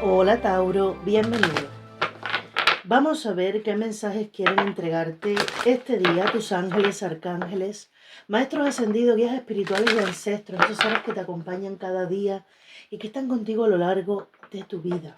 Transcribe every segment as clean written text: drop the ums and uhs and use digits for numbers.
Hola Tauro, bienvenido. Vamos a ver qué mensajes quieren entregarte este día tus ángeles, arcángeles, maestros ascendidos, guías espirituales y ancestros, esos seres que te acompañan cada día y que están contigo a lo largo de tu vida.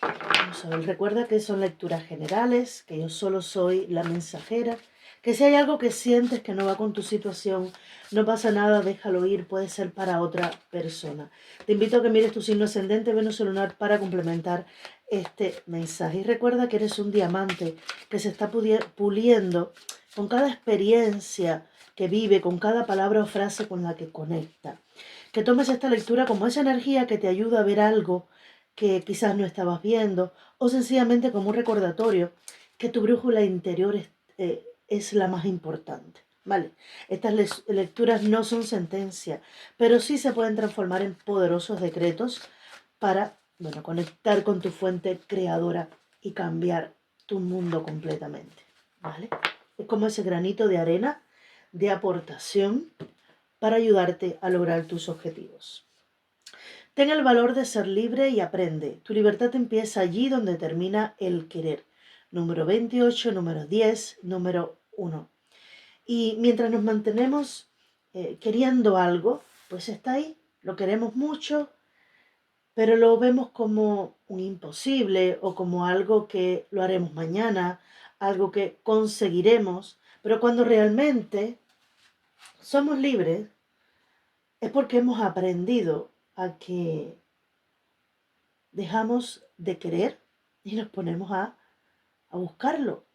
Vamos a ver, recuerda que son lecturas generales, que yo solo soy la mensajera, que si hay algo que sientes que no va con tu situación, no pasa nada, déjalo ir, puede ser para otra persona. Te invito a que mires tu signo ascendente, Venus y lunar para complementar este mensaje. Y recuerda que eres un diamante que se está puliendo con cada experiencia que vive, con cada palabra o frase con la que conecta. Que tomes esta lectura como esa energía que te ayuda a ver algo que quizás no estabas viendo, o sencillamente como un recordatorio que tu brújula interior es la más importante. Vale, estas lecturas no son sentencia, pero sí se pueden transformar en poderosos decretos para, bueno, conectar con tu fuente creadora y cambiar tu mundo completamente. ¿Vale? Es como ese granito de arena de aportación para ayudarte a lograr tus objetivos. Ten el valor de ser libre y aprende. Tu libertad empieza allí donde termina el querer. Número 28, número 10, número 1. Y mientras nos mantenemos queriendo algo, pues está ahí, lo queremos mucho, pero lo vemos como un imposible o como algo que lo haremos mañana, algo que conseguiremos, pero cuando realmente somos libres es porque hemos aprendido a que dejamos de querer y nos ponemos a buscarlo.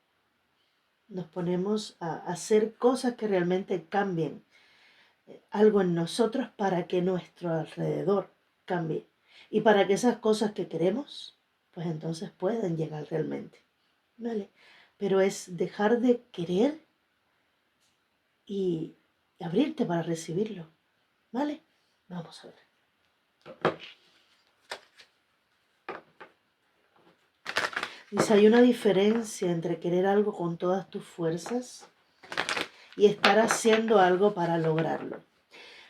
Nos ponemos a hacer cosas que realmente cambien algo en nosotros para que nuestro alrededor cambie. Y para que esas cosas que queremos, pues entonces puedan llegar realmente. ¿Vale? Pero es dejar de querer y abrirte para recibirlo. ¿Vale? Vamos a ver. Dice, hay una diferencia entre querer algo con todas tus fuerzas y estar haciendo algo para lograrlo.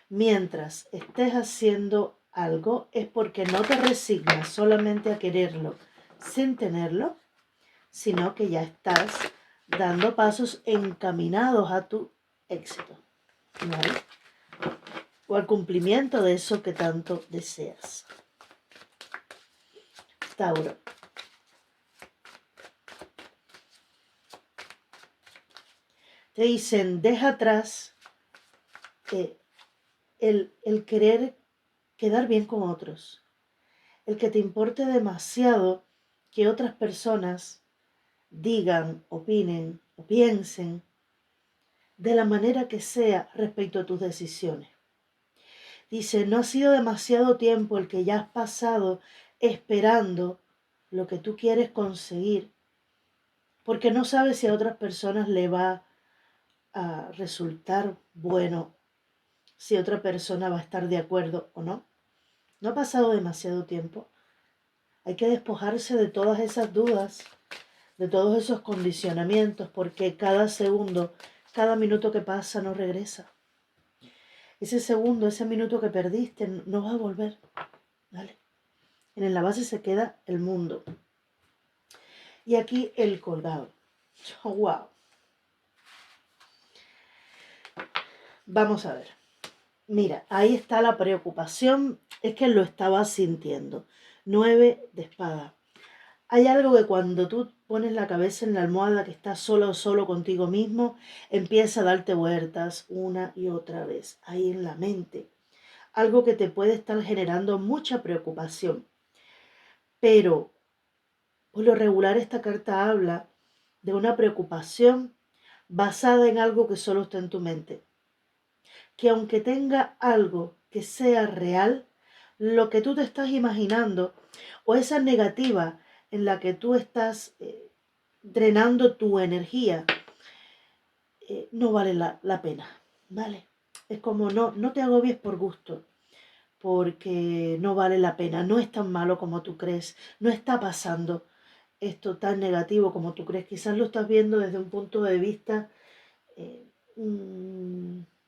Mientras estés haciendo algo es porque no te resignas solamente a quererlo sin tenerlo, sino que ya estás dando pasos encaminados a tu éxito, ¿vale? O al cumplimiento de eso que tanto deseas. Tauro. Te dicen, deja atrás el querer quedar bien con otros, el que te importe demasiado que otras personas digan, opinen o piensen de la manera que sea respecto a tus decisiones. Dice, no ha sido demasiado tiempo el que ya has pasado esperando lo que tú quieres conseguir, porque no sabes si a otras personas le va a resultar bueno, si otra persona va a estar de acuerdo o no. No ha pasado demasiado tiempo. Hay que despojarse de todas esas dudas, de todos esos condicionamientos, porque cada segundo, cada minuto que pasa no regresa. Ese segundo, ese minuto que perdiste no va a volver, ¿vale? En la base se queda el mundo. Y aquí el colgado. Oh, wow. Vamos a ver. Mira, ahí está la preocupación. Es que lo estaba sintiendo. 9 de espada. Hay algo que cuando tú pones la cabeza en la almohada, que estás solo o solo contigo mismo, empieza a darte vueltas una y otra vez, ahí en la mente. Algo que te puede estar generando mucha preocupación. Pero, por lo regular, esta carta habla de una preocupación basada en algo que solo está en tu mente. Que aunque tenga algo que sea real, lo que tú te estás imaginando o esa negativa en la que tú estás drenando tu energía, no vale la pena, ¿vale? Es como no te agobies por gusto, porque no vale la pena, no es tan malo como tú crees, no está pasando esto tan negativo como tú crees, quizás lo estás viendo desde un punto de vista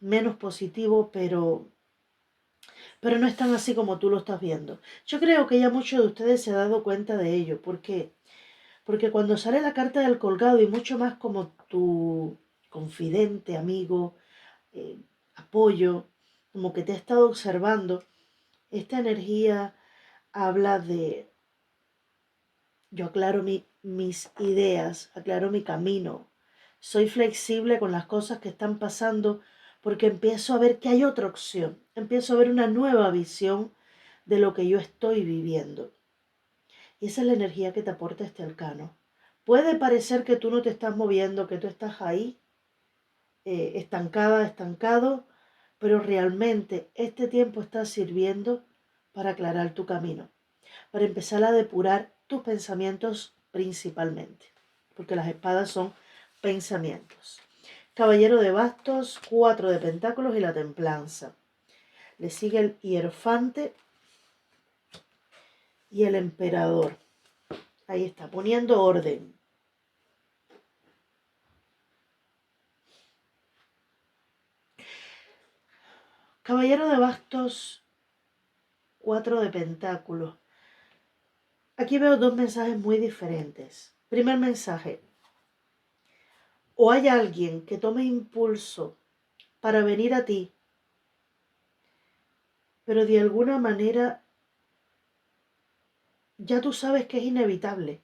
menos positivo, pero pero no es tan así como tú lo estás viendo. Yo creo que ya muchos de ustedes se han dado cuenta de ello. ¿Por qué? Porque cuando sale la carta del colgado y mucho más como tu confidente, amigo, eh, apoyo, como que te ha estado observando, esta energía habla de yo aclaro mis ideas, aclaro mi camino, soy flexible con las cosas que están pasando porque empiezo a ver que hay otra opción, empiezo a ver una nueva visión de lo que yo estoy viviendo. Y esa es la energía que te aporta este arcano. Puede parecer que tú no te estás moviendo, que tú estás ahí, estancada, estancado, pero realmente este tiempo está sirviendo para aclarar tu camino, para empezar a depurar tus pensamientos principalmente, porque las espadas son pensamientos. Caballero de bastos, 4 de pentáculos y la templanza. Le sigue el hierofante y el emperador. Ahí está, poniendo orden. Caballero de bastos, 4 de pentáculos. Aquí veo dos mensajes muy diferentes. Primer mensaje. O hay alguien que tome impulso para venir a ti, pero de alguna manera ya tú sabes que es inevitable.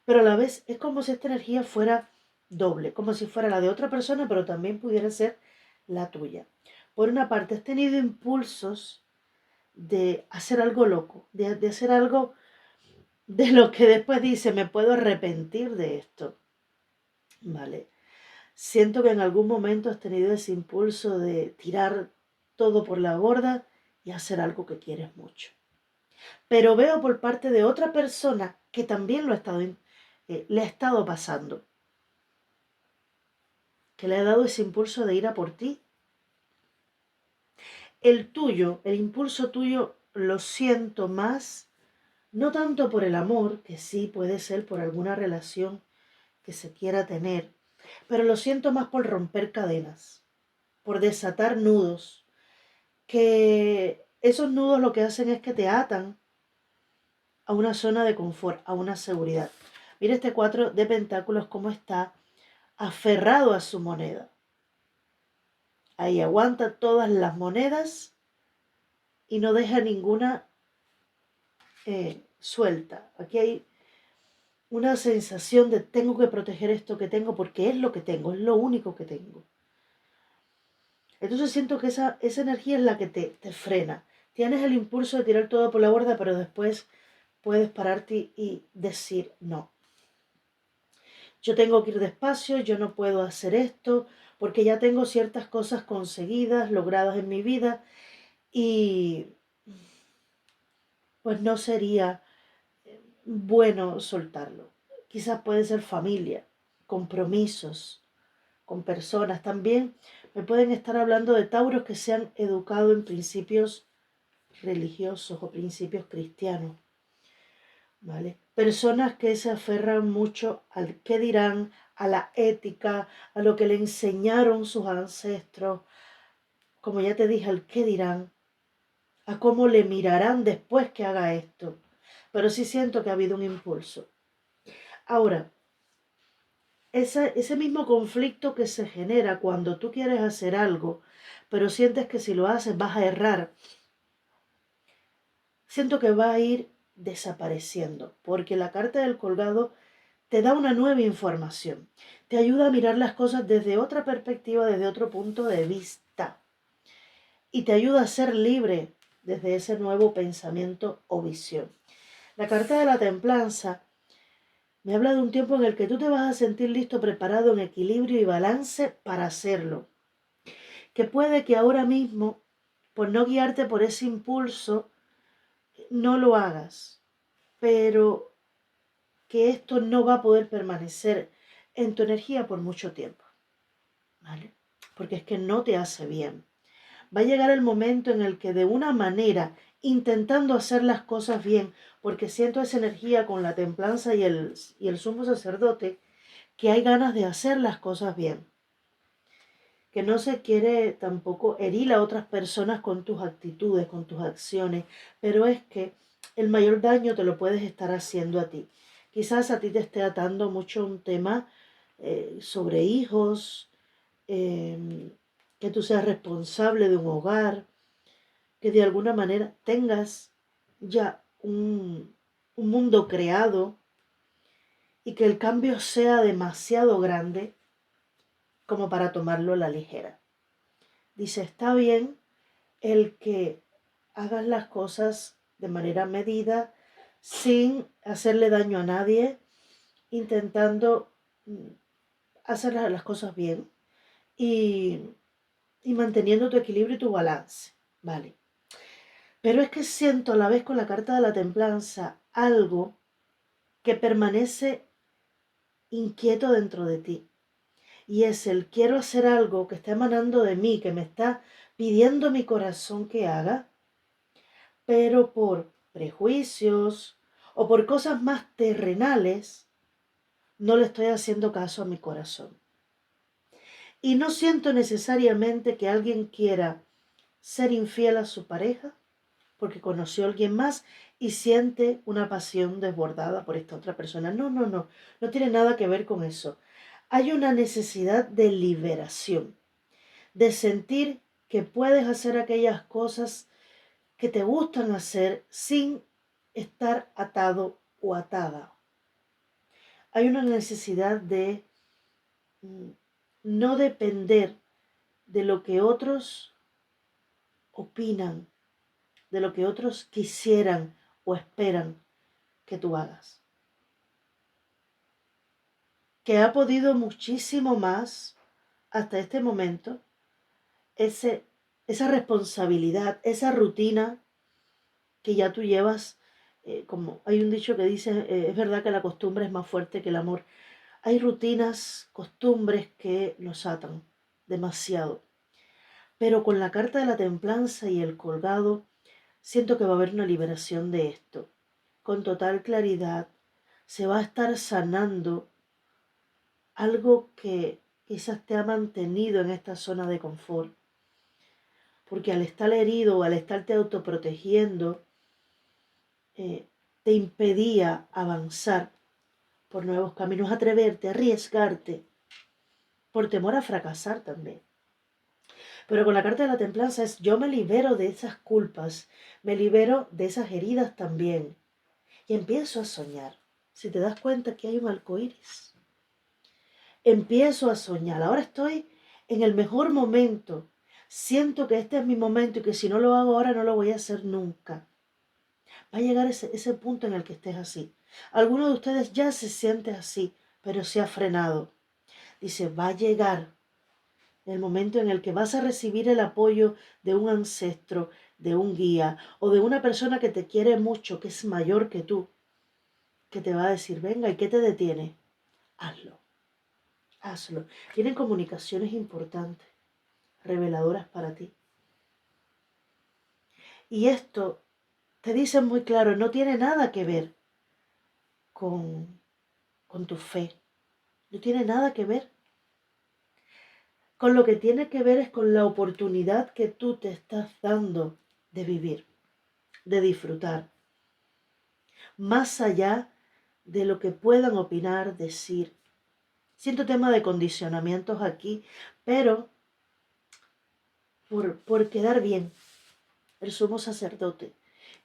Pero a la vez es como si esta energía fuera doble, como si fuera la de otra persona, pero también pudiera ser la tuya. Por una parte, has tenido impulsos de hacer algo loco, de hacer algo de lo que después dice, me puedo arrepentir de esto. ¿Vale? Siento que en algún momento has tenido ese impulso de tirar todo por la borda y hacer algo que quieres mucho. Pero veo por parte de otra persona que también le ha estado pasando, que le ha dado ese impulso de ir a por ti. El tuyo, el impulso tuyo, lo siento más, no tanto por el amor, que sí puede ser por alguna relación que se quiera tener, pero lo siento más por romper cadenas, por desatar nudos, que esos nudos lo que hacen es que te atan a una zona de confort, a una seguridad. Mira este 4 de pentáculos cómo está aferrado a su moneda. Ahí aguanta todas las monedas y no deja ninguna suelta. Aquí hay una sensación de tengo que proteger esto que tengo porque es lo que tengo, es lo único que tengo. Entonces siento que esa energía es la que te frena. Tienes el impulso de tirar todo por la borda, pero después puedes pararte y decir no. Yo tengo que ir despacio, yo no puedo hacer esto, porque ya tengo ciertas cosas conseguidas, logradas en mi vida, y pues no sería bueno soltarlo. Quizás puede ser familia, compromisos con personas. También me pueden estar hablando de tauros que se han educado en principios religiosos o principios cristianos, ¿vale? Personas que se aferran mucho al qué dirán, a la ética, a lo que le enseñaron sus ancestros, como ya te dije, al qué dirán, a cómo le mirarán después que haga esto. Pero sí siento que ha habido un impulso. Ahora, ese mismo conflicto que se genera cuando tú quieres hacer algo, pero sientes que si lo haces vas a errar, siento que va a ir desapareciendo, porque la carta del colgado te da una nueva información, te ayuda a mirar las cosas desde otra perspectiva, desde otro punto de vista, y te ayuda a ser libre desde ese nuevo pensamiento o visión. La carta de la templanza me habla de un tiempo en el que tú te vas a sentir listo, preparado, en equilibrio y balance para hacerlo. Que puede que ahora mismo, por no guiarte por ese impulso, no lo hagas, pero que esto no va a poder permanecer en tu energía por mucho tiempo, ¿vale? Porque es que no te hace bien. Va a llegar el momento en el que de una manera, intentando hacer las cosas bien, porque siento esa energía con la templanza y el sumo sacerdote, que hay ganas de hacer las cosas bien. que no se quiere tampoco herir a otras personas con tus actitudes, con tus acciones, pero es que el mayor daño te lo puedes estar haciendo a ti. Quizás a ti te esté atando mucho un tema sobre hijos, que tú seas responsable de un hogar, que de alguna manera tengas ya un mundo creado y que el cambio sea demasiado grande como para tomarlo a la ligera. Dice, está bien el que hagas las cosas de manera medida, sin hacerle daño a nadie, intentando hacer las cosas bien y, y manteniendo tu equilibrio y tu balance, ¿vale? Pero es que siento a la vez con la carta de la templanza algo que permanece inquieto dentro de ti. Y es el quiero hacer algo que está emanando de mí, que me está pidiendo mi corazón que haga, pero por prejuicios o por cosas más terrenales, no le estoy haciendo caso a mi corazón. Y no siento necesariamente que alguien quiera ser infiel a su pareja porque conoció a alguien más y siente una pasión desbordada por esta otra persona. No, no, no, no tiene nada que ver con eso. Hay una necesidad de liberación, de sentir que puedes hacer aquellas cosas que te gustan hacer sin estar atado o atada. Hay una necesidad de no depender de lo que otros opinan, de lo que otros quisieran o esperan que tú hagas. Que ha podido muchísimo más hasta este momento esa responsabilidad, esa rutina que ya tú llevas, como hay un dicho que dice, es verdad que la costumbre es más fuerte que el amor. Hay rutinas, costumbres que nos atan demasiado. Pero con la carta de la templanza y el colgado, siento que va a haber una liberación de esto. Con total claridad, se va a estar sanando algo que quizás te ha mantenido en esta zona de confort. Porque al estar herido o al estarte autoprotegiendo, te impedía avanzar por nuevos caminos, atreverte, arriesgarte, por temor a fracasar también. Pero con la carta de la templanza es yo me libero de esas culpas, me libero de esas heridas también. Y empiezo a soñar. Si te das cuenta que hay un arco iris, empiezo a soñar. Ahora estoy en el mejor momento. Siento que este es mi momento y que si no lo hago ahora no lo voy a hacer nunca. Va a llegar ese punto en el que estés así. Alguno de ustedes ya se siente así, pero se ha frenado. Dice, va a llegar el momento en el que vas a recibir el apoyo de un ancestro, de un guía o de una persona que te quiere mucho, que es mayor que tú, que te va a decir, venga, ¿y qué te detiene? Hazlo, hazlo. Tienen comunicaciones importantes, reveladoras para ti. Y esto, te dicen muy claro, no tiene nada que ver con tu fe. No tiene nada que ver. Con lo que tiene que ver es con la oportunidad que tú te estás dando de vivir, de disfrutar. Más allá de lo que puedan opinar, decir. Siento tema de condicionamientos aquí, pero por quedar bien, el sumo sacerdote,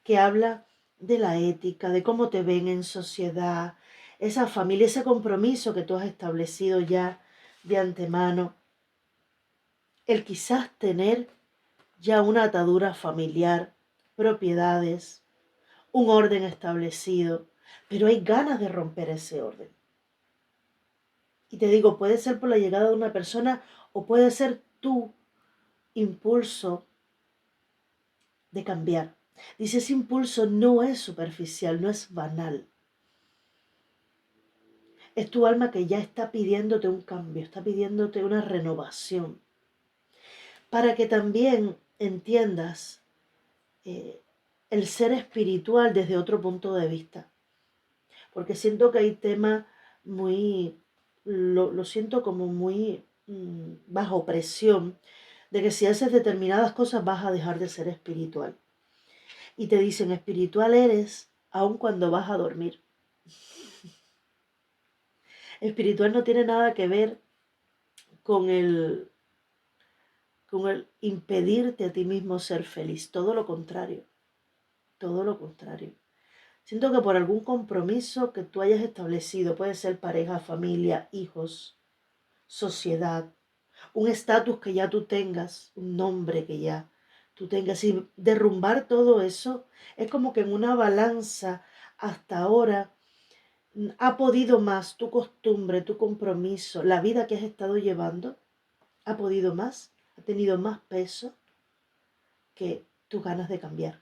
que habla de la ética, de cómo te ven en sociedad, esa familia, ese compromiso que tú has establecido ya de antemano, el quizás tener ya una atadura familiar, propiedades, un orden establecido, pero hay ganas de romper ese orden. Y te digo, puede ser por la llegada de una persona o puede ser tu impulso de cambiar. Dice, ese impulso no es superficial, no es banal. Es tu alma que ya está pidiéndote un cambio, está pidiéndote una renovación. Para que también entiendas el ser espiritual desde otro punto de vista. Porque siento que hay temas muy, lo siento como muy bajo presión de que si haces determinadas cosas vas a dejar de ser espiritual. Y te dicen, espiritual eres aun cuando vas a dormir. Espiritual no tiene nada que ver con el impedirte a ti mismo ser feliz. Todo lo contrario. Todo lo contrario. Siento que por algún compromiso que tú hayas establecido, puede ser pareja, familia, hijos, sociedad, un estatus que ya tú tengas, un nombre que ya tú tengas, y derrumbar todo eso, es como que en una balanza hasta ahora ha podido más tu costumbre, tu compromiso, la vida que has estado llevando, ha podido más, ha tenido más peso que tus ganas de cambiar.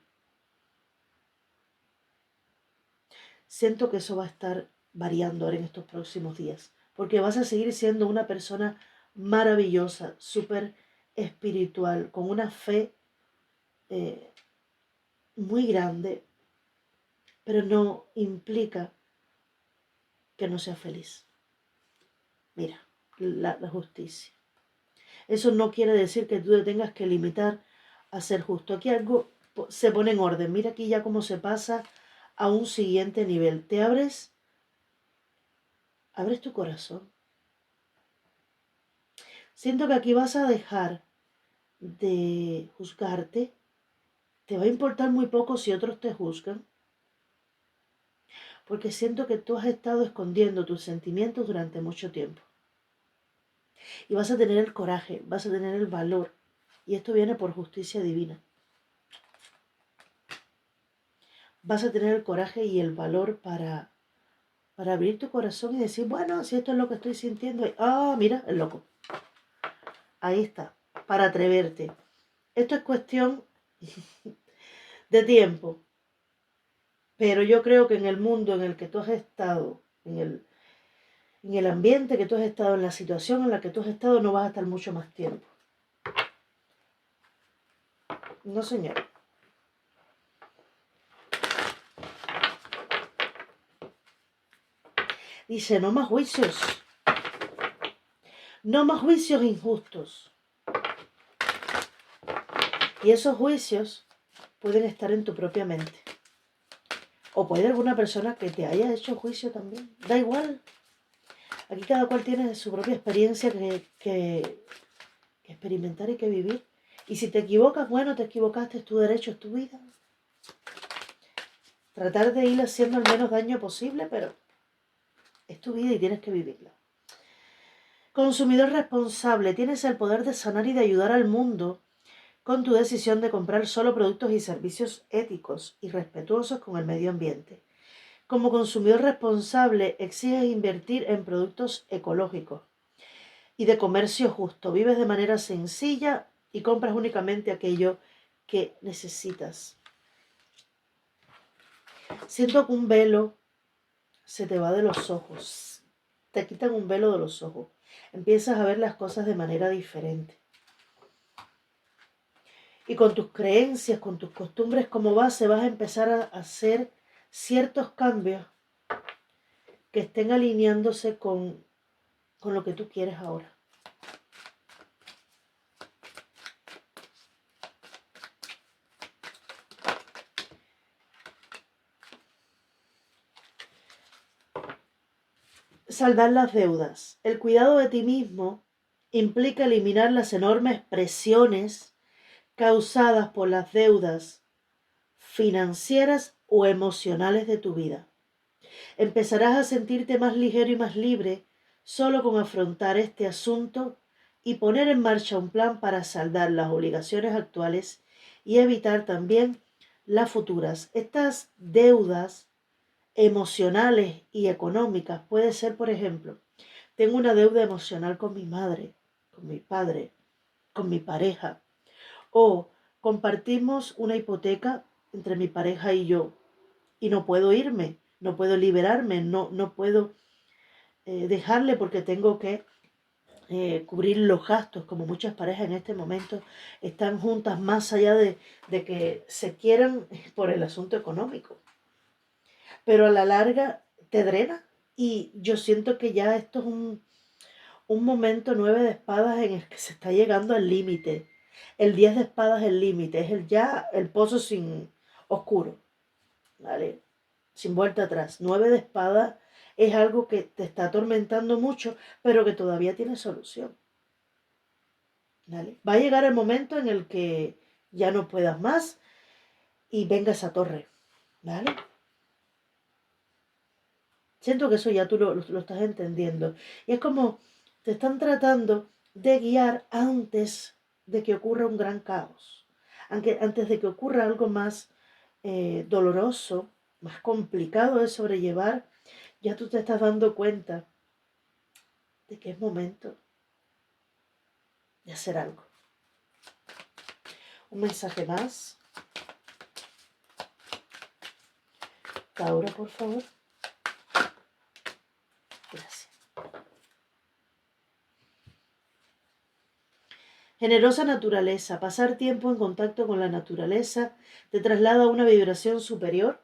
Siento que eso va a estar variando ahora en estos próximos días, porque vas a seguir siendo una persona maravillosa, súper espiritual, con una fe eh, muy grande, pero no implica que no seas feliz. Mira, la justicia. Eso no quiere decir que tú te tengas que limitar a ser justo. Aquí algo se pone en orden. Mira aquí ya cómo se pasa a un siguiente nivel. Te abres tu corazón. Siento que aquí vas a dejar de juzgarte. Te va a importar muy poco si otros te juzgan. Porque siento que tú has estado escondiendo tus sentimientos durante mucho tiempo. Y vas a tener el coraje, vas a tener el valor. Y esto viene por justicia divina. Vas a tener el coraje y el valor para abrir tu corazón y decir, bueno, si esto es lo que estoy sintiendo, mira, el loco. Ahí está, para atreverte. Esto es cuestión de tiempo. Pero yo creo que en el mundo en el que tú has estado, en el ambiente que tú has estado, en la situación en la que tú has estado, no vas a estar mucho más tiempo. No, señor. Dice, no más juicios. No más juicios injustos. Y esos juicios pueden estar en tu propia mente. O puede alguna persona que te haya hecho juicio también. Da igual. Aquí cada cual tiene su propia experiencia que experimentar y que vivir. Y si te equivocas, bueno, te equivocaste, es tu derecho, es tu vida. Tratar de ir haciendo el menos daño posible, pero es tu vida y tienes que vivirla. Consumidor responsable, tienes el poder de sanar y de ayudar al mundo con tu decisión de comprar solo productos y servicios éticos y respetuosos con el medio ambiente. Como consumidor responsable, exiges invertir en productos ecológicos y de comercio justo. Vives de manera sencilla y compras únicamente aquello que necesitas. Siento que un velo se te va de los ojos. Te quitan un velo de los ojos. Empiezas a ver las cosas de manera diferente. Y con tus creencias, con tus costumbres como base, vas a empezar a hacer ciertos cambios que estén alineándose con lo que tú quieres ahora. Saldar las deudas. El cuidado de ti mismo implica eliminar las enormes presiones causadas por las deudas financieras o emocionales de tu vida. Empezarás a sentirte más ligero y más libre solo con afrontar este asunto y poner en marcha un plan para saldar las obligaciones actuales y evitar también las futuras. Estas deudas emocionales y económicas puede ser, por ejemplo, tengo una deuda emocional con mi madre, con mi padre, con mi pareja, o compartimos una hipoteca entre mi pareja y yo y no puedo irme, no puedo liberarme, no puedo dejarle porque tengo que cubrir los gastos, como muchas parejas en este momento están juntas más allá de que se quieran por el asunto económico. Pero a la larga te drena y yo siento que ya esto es un momento 9 de espadas en el que se está llegando al límite. El 10 de espadas es el límite, es el pozo sin oscuro, ¿vale? Sin vuelta atrás. 9 de espadas es algo que te está atormentando mucho, pero que todavía tiene solución, ¿vale? Va a llegar el momento en el que ya no puedas más y venga esa torre, ¿vale? Siento que eso ya tú lo estás entendiendo. Y es como te están tratando de guiar antes de que ocurra un gran caos. Antes de que ocurra algo más doloroso, más complicado de sobrellevar, ya tú te estás dando cuenta de que es momento de hacer algo. Un mensaje más. Tauro, por favor. Gracias. Generosa naturaleza. Pasar tiempo en contacto con la naturaleza te traslada a una vibración superior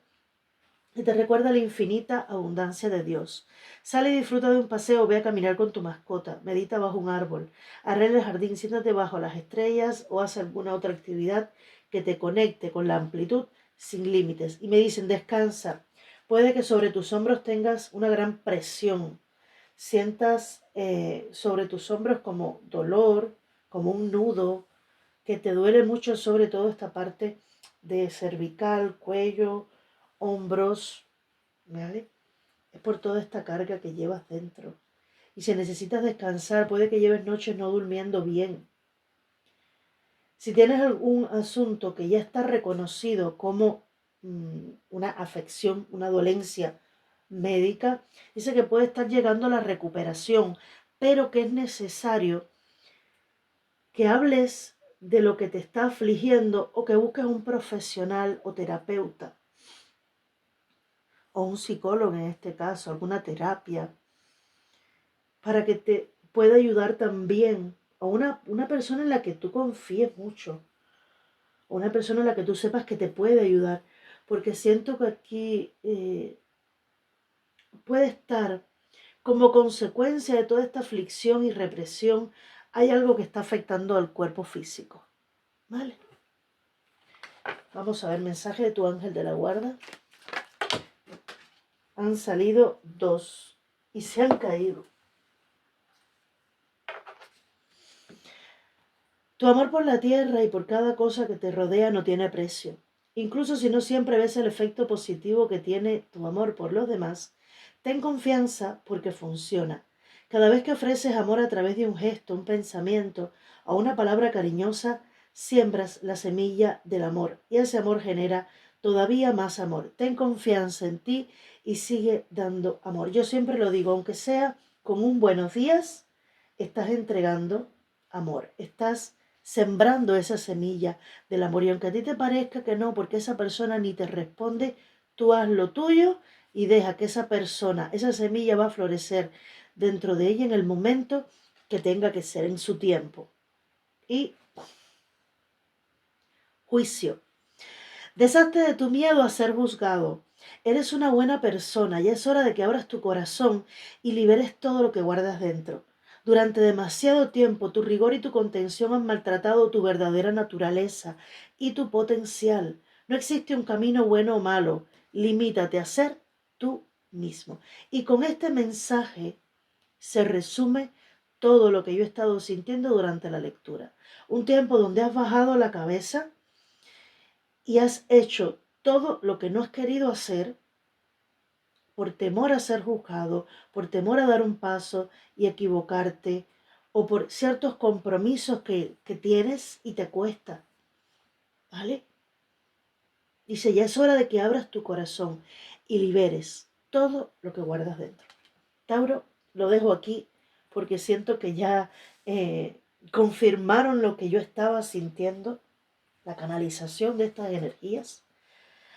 y te recuerda la infinita abundancia de Dios. Sale y disfruta de un paseo, ve a caminar con tu mascota, medita bajo un árbol, arregla el jardín, siéntate bajo las estrellas o haz alguna otra actividad que te conecte con la amplitud sin límites. Y me dicen, descansa. Puede que sobre tus hombros tengas una gran presión, sientas sobre tus hombros como dolor, como un nudo, que te duele mucho, sobre todo esta parte de cervical, cuello, hombros, ¿vale? Es por toda esta carga que llevas dentro. Y si necesitas descansar, puede que lleves noches no durmiendo bien. Si tienes algún asunto que ya está reconocido como una afección, una dolencia médica, dice que puede estar llegando a la recuperación, pero que es necesario que hables de lo que te está afligiendo o que busques un profesional o terapeuta o un psicólogo en este caso, alguna terapia, para que te pueda ayudar también, o una persona en la que tú confíes mucho, o una persona en la que tú sepas que te puede ayudar, porque siento que aquí puede estar como consecuencia de toda esta aflicción y represión, hay algo que está afectando al cuerpo físico, ¿vale? Vamos a ver, mensaje de tu ángel de la guarda. Han salido 2 y se han caído. Tu amor por la tierra y por cada cosa que te rodea no tiene precio. Incluso si no siempre ves el efecto positivo que tiene tu amor por los demás, ten confianza porque funciona. Cada vez que ofreces amor a través de un gesto, un pensamiento o una palabra cariñosa, siembras la semilla del amor y ese amor genera todavía más amor. Ten confianza en ti y sigue dando amor. Yo siempre lo digo, aunque sea con un buenos días, estás entregando amor, estás sembrando esa semilla del amor. Y aunque a ti te parezca que no, porque esa persona ni te responde, tú haz lo tuyo y deja que esa persona, esa semilla va a florecer dentro de ella en el momento que tenga que ser, en su tiempo. Y juicio. Deshazte de tu miedo a ser juzgado. Eres una buena persona, ya es hora de que abras tu corazón y liberes todo lo que guardas dentro. Durante demasiado tiempo tu rigor y tu contención han maltratado tu verdadera naturaleza y tu potencial. No existe un camino bueno o malo. Limítate a ser tú mismo. Y con este mensaje se resume todo lo que yo he estado sintiendo durante la lectura. Un tiempo donde has bajado la cabeza y has hecho todo lo que no has querido hacer por temor a ser juzgado, por temor a dar un paso y equivocarte, o por ciertos compromisos que tienes y te cuesta, ¿vale? Dice, ya es hora de que abras tu corazón y liberes todo lo que guardas dentro. Tauro, lo dejo aquí porque siento que ya confirmaron lo que yo estaba sintiendo, la canalización de estas energías.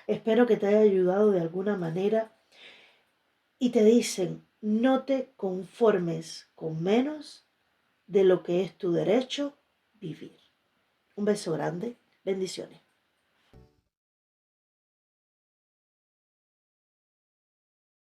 Espero que te haya ayudado de alguna manera y te dicen, no te conformes con menos de lo que es tu derecho vivir. Un beso grande, bendiciones.